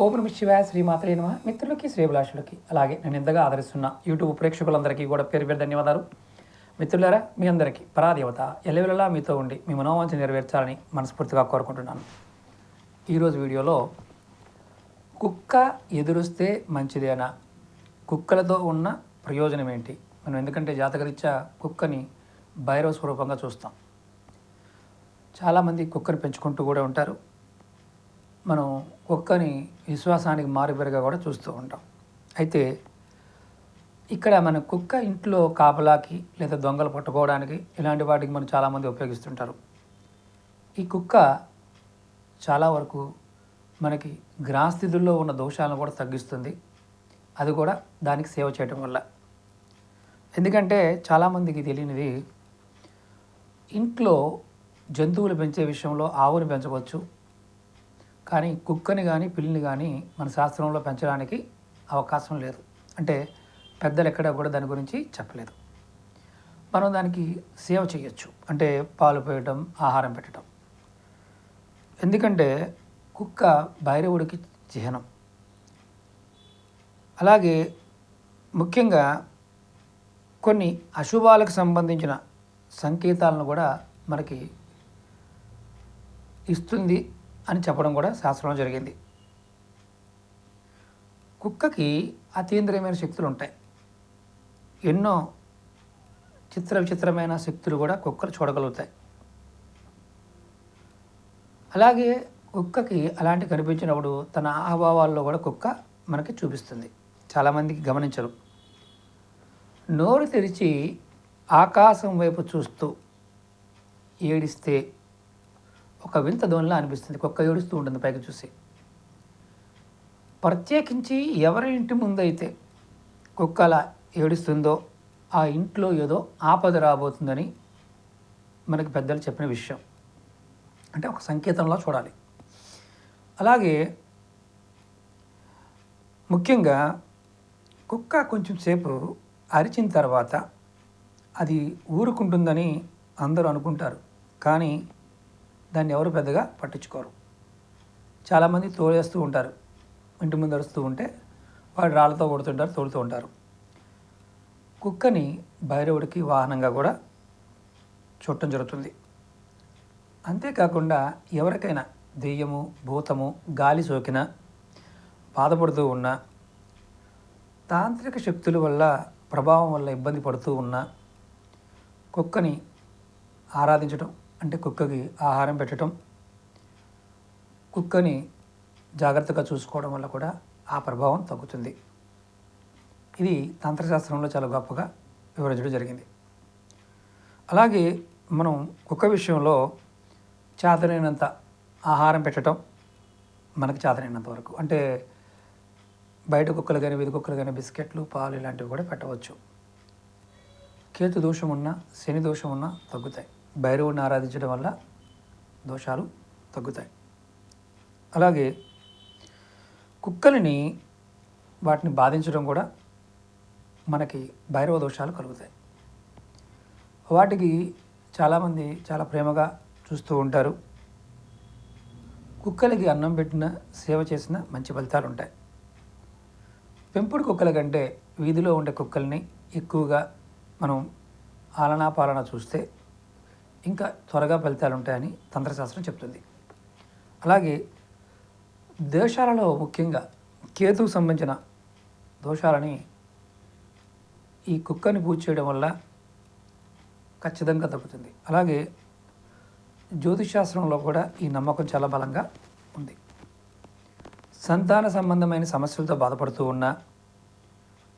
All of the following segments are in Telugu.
ఓం నమః శివాయ శ్రీమాతలే నమః. మిత్రులకి శ్రేభిలాషులకి అలాగే నేను ఎంతగా ఆదరిస్తున్న యూట్యూబ్ ప్రేక్షకులందరికీ కూడా పేరు పేరు ధన్యవాదాలు. మిత్రులారా, మీ అందరికీ పరాదేవత ఎల్లవేళలా మీతో ఉండి మీ మనోవాంఛ నెరవేర్చాలని మనస్ఫూర్తిగా కోరుకుంటున్నాను. ఈరోజు వీడియోలో కుక్క ఎదురొస్తే మంచిదేనా, కుక్కలతో ఉన్న ప్రయోజనం ఏంటి, మనం ఎందుకంటే జాతకరీత్యా కుక్కని భైరవ స్వరూపంగా చూస్తాం. చాలామంది కుక్కని పెంచుకుంటూ కూడా ఉంటారు. మనం కుక్కని విశ్వాసానికి మారుపేరుగా కూడా చూస్తూ ఉంటాం. అయితే ఇక్కడ మన కుక్క ఇంట్లో కాపలాకి లేదా దొంగలు పట్టుకోవడానికి ఇలాంటి వాటికి మనం చాలామంది ఉపయోగిస్తుంటారు. ఈ కుక్క చాలా వరకు మనకి గ్రహస్థితుల్లో ఉన్న దోషాలను కూడా తగ్గిస్తుంది. అది కూడా దానికి సేవ చేయడం వల్ల. ఎందుకంటే చాలామందికి తెలియనిది, ఇంట్లో జంతువులు పెంచే విషయంలో ఆవుని పెంచవచ్చు, కానీ కుక్కని కానీ పిల్లిని కానీ మన శాస్త్రంలో పెంచడానికి అవకాశం లేదు. అంటే పెద్దలు ఎక్కడా కూడా దాని గురించి చెప్పలేదు. మనం దానికి సేవ చేయొచ్చు, అంటే పాలు పోయటం, ఆహారం పెట్టడం. ఎందుకంటే కుక్క భైరవుడికి చిహ్నం. అలాగే ముఖ్యంగా కొన్ని అశుభాలకు సంబంధించిన సంకేతాలను కూడా మనకి ఇస్తుంది అని చెప్పడం కూడా శాస్త్రంలో జరిగింది. కుక్కకి అతీంద్రియమైన శక్తులు ఉంటాయి. ఎన్నో విచిత్రమైన శక్తులు కూడా కుక్కలు చూడగలుగుతాయి. అలాగే కుక్కకి అలాంటి కనిపించినప్పుడు తన ఆహావాల్లో కూడా కుక్క మనకి చూపిస్తుంది. చాలామందికి గమనించరు. నోరు తెరిచి ఆకాశం వైపు చూస్తూ ఏడిస్తే ఒక వింత ధ్వనిలా అనిపిస్తుంది. కుక్క ఏడుస్తూ ఉంటుంది పైకి చూసి. ప్రత్యేకించి ఎవరి ఇంటి ముందైతే కుక్క అలా ఏడుస్తుందో ఆ ఇంట్లో ఏదో ఆపద రాబోతుందని మనకి పెద్దలు చెప్పిన విషయం. అంటే ఒక సంకేతంలో చూడాలి. అలాగే ముఖ్యంగా కుక్క కొంచెం సేపు అరిచిన తర్వాత అది ఊరుకుంటుందని అందరూ అనుకుంటారు, కానీ దాన్ని ఎవరు పెద్దగా పట్టించుకోరు. చాలామంది తోలేస్తూ ఉంటారు. ఇంటి ముందు అరుస్తూ ఉంటే వాడు రాళ్ళతో కొడుతుంటారు, తోలుతూ ఉంటారు. కుక్కని భైరవుడికి వాహనంగా కూడా చూడటం జరుగుతుంది. అంతేకాకుండా ఎవరికైనా దెయ్యము, భూతము, గాలి సోకినా, బాధపడుతూ ఉన్నా, తాంత్రిక శక్తుల వల్ల ప్రభావం వల్ల ఇబ్బంది పడుతూ ఉన్నా కుక్కని ఆరాధించడం, అంటే కుక్కకి ఆహారం పెట్టడం, కుక్కని జాగ్రత్తగా చూసుకోవడం వల్ల కూడా ఆ ప్రభావం తగ్గుతుంది. ఇది తంత్రశాస్త్రంలో చాలా గొప్పగా వివరించడం జరిగింది. అలాగే మనం కుక్క విషయంలో చేతనైనంత ఆహారం పెట్టడం, మనకి చేతనైనంత వరకు. అంటే బయట కుక్కలు కానీ వీధి కుక్కలు కానీ బిస్కెట్లు, పాలు ఇలాంటివి కూడా పెట్టవచ్చు. కేతు దోషం ఉన్నా, శని దోషం ఉన్నా తగ్గుతాయి. భైరవుడిని ఆరాధించడం వల్ల దోషాలు తగ్గుతాయి. అలాగే కుక్కలని వాటిని బాధించడం కూడా మనకి భైరవ దోషాలు కలుగుతాయి. వాటికి చాలామంది చాలా ప్రేమగా చూస్తూ ఉంటారు. కుక్కలకి అన్నం పెట్టిన, సేవ చేసిన మంచి ఫలితాలు ఉంటాయి. పెంపుడు కుక్కల కంటే వీధిలో ఉండే కుక్కల్ని ఎక్కువగా మనం ఆలనా పాలన చూస్తే ఇంకా త్వరగా ఫలితాలు ఉంటాయని తంత్రశాస్త్రం చెప్తుంది. అలాగే దోషాలలో ముఖ్యంగా కేతుకు సంబంధించిన దోషాలని ఈ కుక్కని పూజ చేయడం వల్ల ఖచ్చితంగా తగ్గుతుంది. అలాగే జ్యోతిషాస్త్రంలో కూడా ఈ నమ్మకం చాలా బలంగా ఉంది. సంతాన సంబంధమైన సమస్యలతో బాధపడుతూ ఉన్నా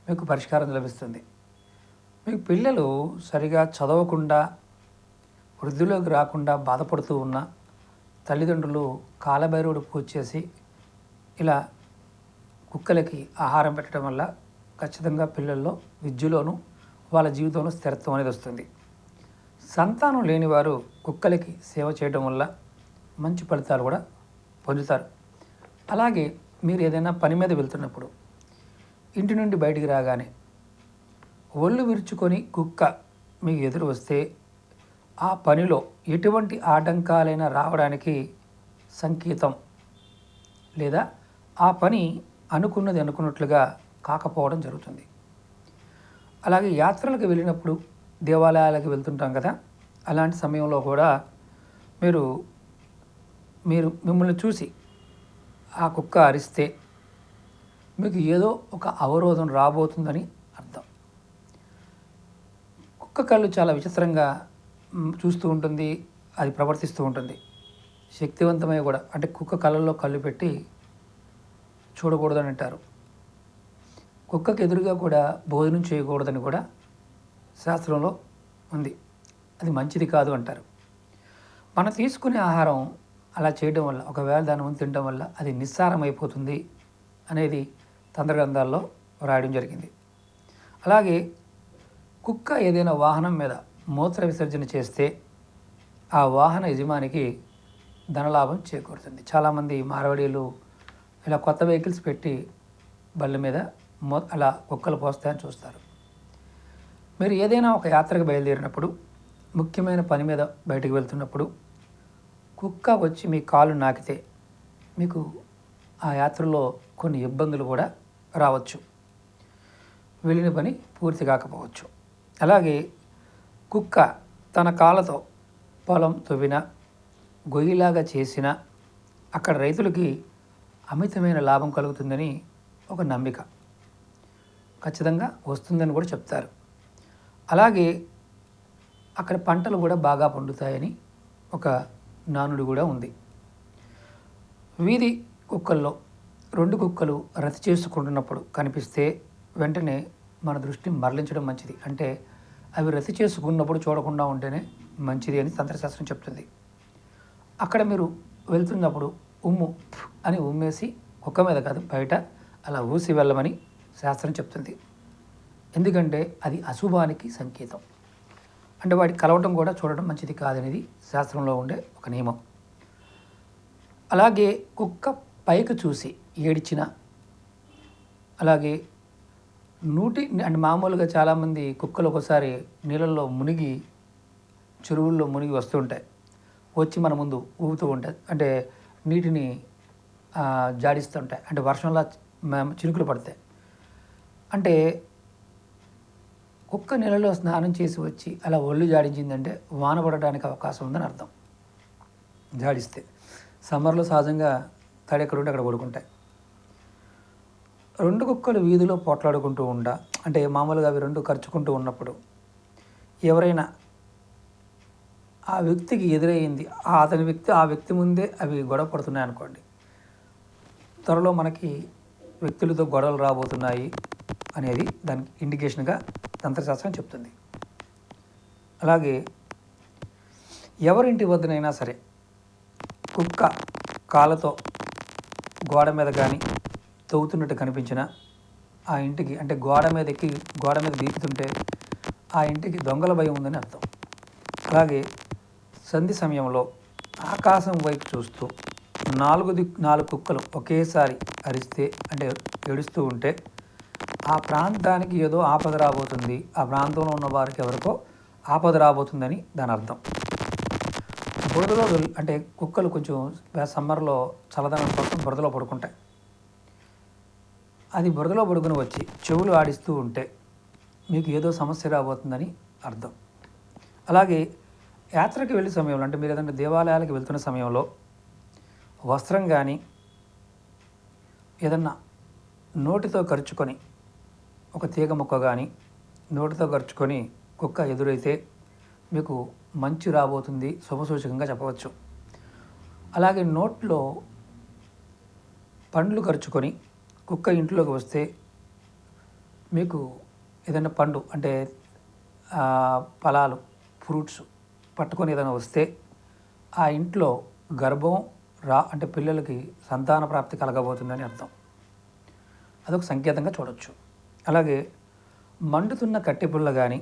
మీకు పరిష్కారం లభిస్తుంది. మీకు పిల్లలు సరిగా చదవకుండా, వృద్ధిలోకి రాకుండా బాధపడుతూ ఉన్న తల్లిదండ్రులు కాలభైరవుడు పూజ చేసి ఇలా కుక్కలకి ఆహారం పెట్టడం వల్ల ఖచ్చితంగా పిల్లల్లో విద్యలోనూ వాళ్ళ జీవితంలో స్థిరత్వం అనేది వస్తుంది. సంతానం లేనివారు కుక్కలకి సేవ చేయడం వల్ల మంచి ఫలితాలు కూడా పొందుతారు. అలాగే మీరు ఏదైనా పని మీద వెళ్తున్నప్పుడు ఇంటి నుండి బయటికి రాగానే ఒళ్ళు విరుచుకొని కుక్క మీకు ఎదురు వస్తే ఆ పనిలో ఎటువంటి ఆటంకాలైనా రావడానికి సంకేతం లేదా ఆ పని అనుకున్నది అనుకున్నట్లుగా కాకపోవడం జరుగుతుంది. అలాగే యాత్రలకు వెళ్ళినప్పుడు దేవాలయాలకు వెళ్తుంటాం కదా, అలాంటి సమయంలో కూడా మీరు మీరు మిమ్మల్ని చూసి ఆ కుక్క అరిస్తే మీకు ఏదో ఒక అవరోధం రాబోతుందని అర్థం. కుక్క కళ్ళు చాలా విచిత్రంగా చూస్తూ ఉంటుంది, అది ప్రవర్తిస్తూ ఉంటుంది. శక్తివంతమై కూడా, అంటే కుక్క కళ్ళల్లో కళ్ళు పెట్టి చూడకూడదని అంటారు. కుక్కకు ఎదురుగా కూడా భోజనం చేయకూడదని కూడా శాస్త్రంలో ఉంది. అది మంచిది కాదు అంటారు. మనం తీసుకునే ఆహారం అలా చేయడం వల్ల, ఒకవేళ దాని ముందు తినడం వల్ల అది నిస్సారం అయిపోతుంది అనేది తంత్రగ్రంథాల్లో రాయడం జరిగింది. అలాగే కుక్క ఏదైనా వాహనం మీద మూత్ర విసర్జన చేస్తే ఆ వాహన యజమానికి ధనలాభం చేకూరుతుంది. చాలామంది మార్వాడీలు ఇలా కొత్త వెహికల్స్ పెట్టి బళ్ళ మీద అలా కుక్కలు పోస్తాయని చూస్తారు. మీరు ఏదైనా ఒక యాత్రకు బయలుదేరినప్పుడు, ముఖ్యమైన పని మీద బయటకు వెళ్తున్నప్పుడు కుక్క వచ్చి మీ కాలు నాకితే మీకు ఆ యాత్రలో కొన్ని ఇబ్బందులు కూడా రావచ్చు, వెళ్ళిన పని పూర్తి కాకపోవచ్చు. అలాగే కుక్క తన కాళ్ళతో పొలం తవ్విన, గొయ్యిలాగా చేసిన అక్కడ రైతులకి అమితమైన లాభం కలుగుతుందని ఒక నమ్మిక, ఖచ్చితంగా వస్తుందని కూడా చెప్తారు. అలాగే అక్కడ పంటలు కూడా బాగా పండుతాయని ఒక నానుడి కూడా ఉంది. వీధి కుక్కల్లో 2 కుక్కలు రతి చేసుకుంటున్నప్పుడు కనిపిస్తే వెంటనే మన దృష్టి మరలించడం మంచిది. అంటే అవి రతి చేసుకున్నప్పుడు చూడకుండా ఉంటేనే మంచిది అని తంత్రశాస్త్రం చెప్తుంది. అక్కడ మీరు వెళ్తున్నప్పుడు ఉమ్ము అని ఉమ్మేసి, కుక్క మీద కాదు బయట అలా ఊసి వెళ్ళమని శాస్త్రం చెప్తుంది. ఎందుకంటే అది అశుభానికి సంకేతం. అంటే వాటికి కలవటం కూడా చూడటం మంచిది కాదనేది శాస్త్రంలో ఉండే ఒక నియమం. అలాగే కుక్క పైకి చూసి ఏడిచిన, అలాగే అంటే మామూలుగా చాలామంది కుక్కలు ఒకసారి నీళ్ళల్లో మునిగి, చెరువుల్లో మునిగి వస్తుంటాయి, వచ్చి మన ముందు ఊగుతూ ఉంటాయి, అంటే నీటిని జాడిస్తుంటాయి, అంటే వర్షంలో చినుకులు పడతాయి. అంటే కుక్క నీళ్ళలో స్నానం చేసి వచ్చి అలా ఒళ్ళు జాడించిందంటే వాన పడడానికి అవకాశం ఉందని అర్థం. జాడిస్తే సమ్మర్లో సహజంగా తడి ఎక్కడ ఉంటే అక్కడ పడుకుంటాయి. 2 కుక్కలు వీధిలో పోట్లాడుకుంటూ అంటే మామూలుగా అవి 2 ఖర్చుకుంటూ ఉన్నప్పుడు ఎవరైనా ఆ వ్యక్తికి ఎదురయ్యింది, ఆ వ్యక్తి ముందే అవి గొడవ పడుతున్నాయి అనుకోండి, త్వరలో మనకి వ్యక్తులతో గొడవలు రాబోతున్నాయి అనేది దానికి ఇండికేషన్గా తంత్రశాస్త్రం చెప్తుంది. అలాగే ఎవరింటి వద్దనైనా సరే కుక్క కాళ్ళతో గోడ మీద కానీ తవ్వుతున్నట్టు కనిపించిన ఆ ఇంటికి, అంటే గోడ మీద బీకుతుంటే ఆ ఇంటికి దొంగల భయం ఉందని అర్థం. అలాగే సంధి సమయంలో ఆకాశం వైపు చూస్తూ 4 కుక్కలు ఒకేసారి అరిస్తే, అంటే ఏడుస్తూ ఉంటే ఆ ప్రాంతానికి ఏదో ఆపద రాబోతుంది, ఆ ప్రాంతంలో ఉన్న వారికి ఎవరికో ఆపద రాబోతుందని దాని అర్థం. బురదలో అంటే కుక్కలు కొంచెం సమ్మర్లో చల్లదనం కోసం బురదలో పడుకుంటాయి. అది బురదలో పడుకుని వచ్చి చెవులు ఆడిస్తూ ఉంటే మీకు ఏదో సమస్య రాబోతుందని అర్థం. అలాగే యాత్రకు వెళ్ళే సమయంలో, అంటే మీరు ఏదైనా దేవాలయాలకు వెళ్తున్న సమయంలో వస్త్రం కానీ ఏదన్నా నోటితో ఖర్చుకొని, ఒక తీగ ముక్క కానీ నోటితో ఖర్చుకొని కుక్క ఎదురైతే మీకు మంచి రాబోతుంది, శుభసూచకంగా చెప్పవచ్చు. అలాగే నోట్లో పండ్లు ఖర్చుకొని కుక్క ఇంట్లోకి వస్తే మీకు ఏదైనా పండు, అంటే ఫలాలు, ఫ్రూట్స్ పట్టుకొని ఏదైనా వస్తే ఆ ఇంట్లో గర్భం అంటే పిల్లలకి సంతాన ప్రాప్తి కలగబోతుందని అర్థం. అదొక సంకేతంగా చూడవచ్చు. అలాగే మండుతున్న కట్టెపుల్ల కానీ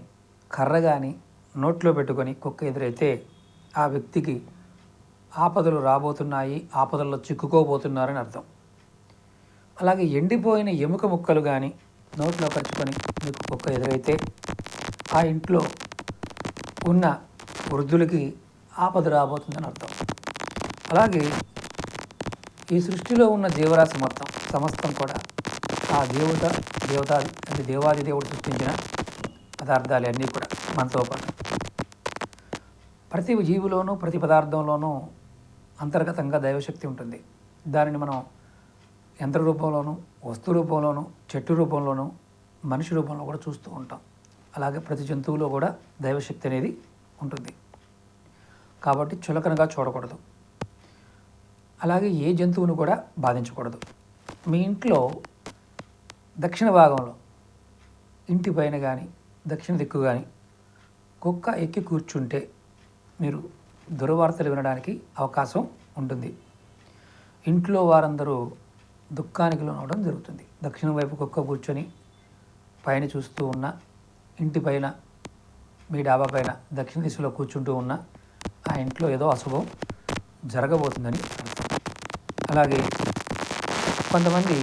కర్ర కానీ నోట్లో పెట్టుకొని కుక్క ఎదురైతే ఆ వ్యక్తికి ఆపదలు రాబోతున్నాయి, ఆపదల్లో చిక్కుకోబోతున్నారని అర్థం. అలాగే ఎండిపోయిన ఎముక ముక్కలు కానీ నోట్లో ఖర్చుకొని మీకు కుక్క ఎదురైతే ఆ ఇంట్లో ఉన్న వృద్ధులకి ఆపద రాబోతుందని అర్థం. అలాగే ఈ సృష్టిలో ఉన్న జీవరాశి మొత్తం సమస్తం కూడా ఆ అంటే దేవాది దేవుడు సృష్టించిన పదార్థాలు అన్నీ కూడా మనతో పాటు. ప్రతి జీవిలోనూ ప్రతి పదార్థంలోనూ అంతర్గతంగా దైవశక్తి ఉంటుంది. దానిని మనం యంత్ర రూపంలోనూ, వస్తు రూపంలోనూ, చెట్టు రూపంలోనూ, మనిషి రూపంలో కూడా చూస్తూ ఉంటాం. అలాగే ప్రతి జంతువులో కూడా దైవశక్తి అనేది ఉంటుంది. కాబట్టి చులకనగా చూడకూడదు. అలాగే ఏ జంతువును కూడా బాధించకూడదు. మీ ఇంట్లో దక్షిణ భాగంలో ఇంటి పైన కానీ దక్షిణ దిక్కు కానీ కుక్క ఎక్కి కూర్చుంటే మీరు దుర్వార్తలు వినడానికి అవకాశం ఉంటుంది. ఇంట్లో వారందరూ దుఃఖానికి లోనవడం జరుగుతుంది. దక్షిణం వైపు కుక్క కూర్చొని పైన చూస్తూ ఉన్న, ఇంటి పైన మీ డాబా పైన దక్షిణ దిశలో కూర్చుంటూ ఉన్న ఆ ఇంట్లో ఏదో అశుభం జరగబోతుందని అర్థం. అలాగే కొంతమంది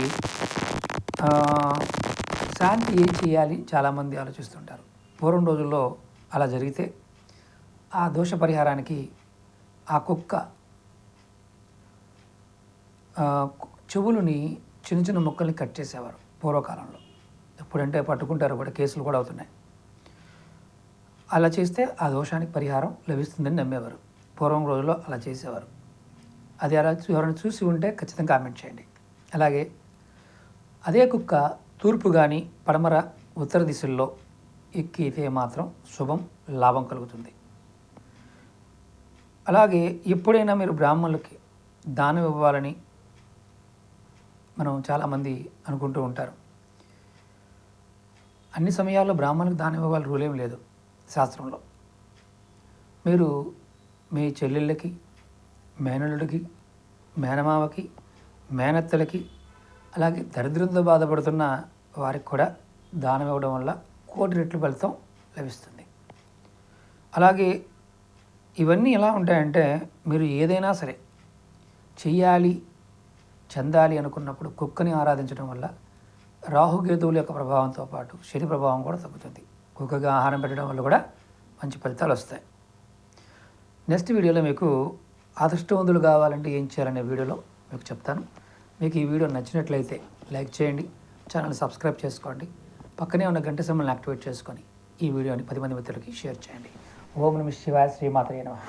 శాంతి ఏం చేయాలి చాలామంది ఆలోచిస్తుంటారు. పూర్వం రోజుల్లో అలా జరిగితే ఆ దోష పరిహారానికి ఆ కుక్క చెవులని చిన్న చిన్న ముక్కల్ని కట్ చేసేవారు పూర్వకాలంలో. ఎప్పుడంటే పట్టుకుంటారు కూడా, కేసులు కూడా అవుతున్నాయి. అలా చేస్తే ఆ దోషానికి పరిహారం లభిస్తుందని నమ్మేవారు. పూర్వం రోజుల్లో అలా చేసేవారు. అది అలా ఎవరైనా చూసి ఉంటే ఖచ్చితంగా కామెంట్ చేయండి. అలాగే అదే కుక్క తూర్పు కానీ పడమర ఉత్తర దిశల్లో ఎక్కితే మాత్రం శుభం, లాభం కలుగుతుంది. అలాగే ఎప్పుడైనా మీరు బ్రాహ్మణులకి దానం ఇవ్వాలని మనం చాలామంది అనుకుంటూ ఉంటారు. అన్ని సమయాల్లో బ్రాహ్మణులకు దానం ఇవ్వాలి రూల్ ఏం లేదు శాస్త్రంలో. మీరు మీ చెల్లెళ్ళకి, మేనల్లుడికి, మేనమావకి, మేనత్తలకి, అలాగే దరిద్రంతో బాధపడుతున్న వారికి కూడా దానం ఇవ్వడం వల్ల 1,000,000 రెట్లు ఫలితం లభిస్తుంది. అలాగే ఇవన్నీ ఎలా ఉంటాయంటే, మీరు ఏదైనా సరే చెయ్యాలి, చెందాలి అనుకున్నప్పుడు కుక్కని ఆరాధించడం వల్ల రాహుకేతువుల యొక్క ప్రభావంతో పాటు శని ప్రభావం కూడా తగ్గుతుంది. కుక్కగా ఆహారం పెట్టడం వల్ల కూడా మంచి ఫలితాలు వస్తాయి. నెక్స్ట్ వీడియోలో మీకు అదృష్టవంతులు కావాలంటే ఏం చేయాలనే వీడియోలో మీకు చెప్తాను. మీకు ఈ వీడియో నచ్చినట్లయితే లైక్ చేయండి, ఛానల్ సబ్స్క్రైబ్ చేసుకోండి, పక్కనే ఉన్న గంట సింబల్ని యాక్టివేట్ చేసుకొని ఈ వీడియోని 10 మంది మిత్రులకి షేర్ చేయండి. ఓం నమః శివాయ, శ్రీమాత్రే నమః.